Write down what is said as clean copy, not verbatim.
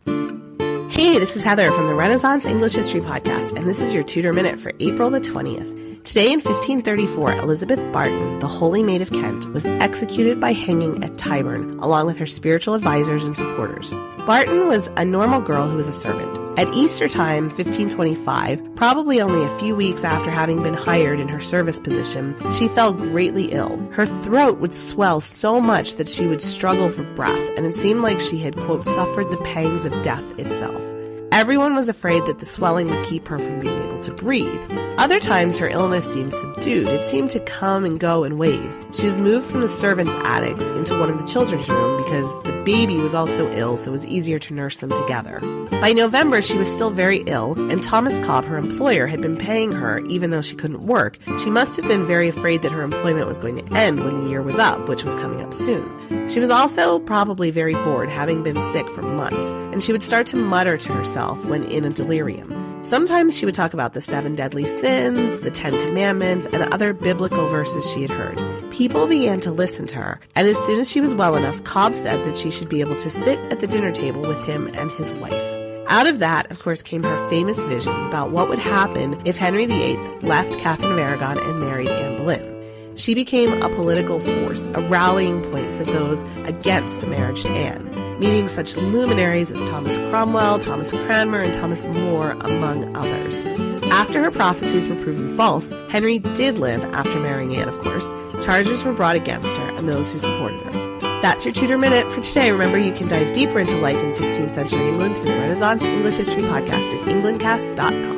Hey, this is Heather from the Renaissance English History Podcast, and this is your Tudor Minute for April the 20th. Today in 1534, Elizabeth Barton, the Holy Maid of Kent, was executed by hanging at Tyburn, along with her spiritual advisors and supporters. Barton was a normal girl who was a servant. At Easter time, 1525, probably only a few weeks after having been hired in her service position, she fell greatly ill. Her throat would swell so much that she would struggle for breath, and it seemed like she had, quote, suffered the pangs of death itself. Everyone was afraid that the swelling would keep her from being able to breathe. Other times her illness seemed subdued. It seemed to come and go in waves. She was moved from the servants' attics into one of the children's rooms because the baby was also ill, so it was easier to nurse them together. By November, she was still very ill, and Thomas Cobb, her employer, had been paying her even though she couldn't work. She must have been very afraid that her employment was going to end when the year was up, which was coming up soon. She was also probably very bored, having been sick for months, and she would start to mutter to herself when in a delirium. Sometimes she would talk about the 7 deadly sins, the 10 commandments, and other biblical verses she had heard. People began to listen to her, and as soon as she was well enough, Cobb said that she should be able to sit at the dinner table with him and his wife. Out of that, of course, came her famous visions about what would happen if Henry VIII left Catherine of Aragon and married Anne Boleyn. She became a political force, a rallying point for those against the marriage to Anne, meeting such luminaries as Thomas Cromwell, Thomas Cranmer, and Thomas More, among others. After her prophecies were proven false, Henry did live after marrying Anne, of course. Charges were brought against her and those who supported her. That's your Tudor Minute for today. Remember, you can dive deeper into life in 16th century England through the Renaissance English History Podcast at englandcast.com.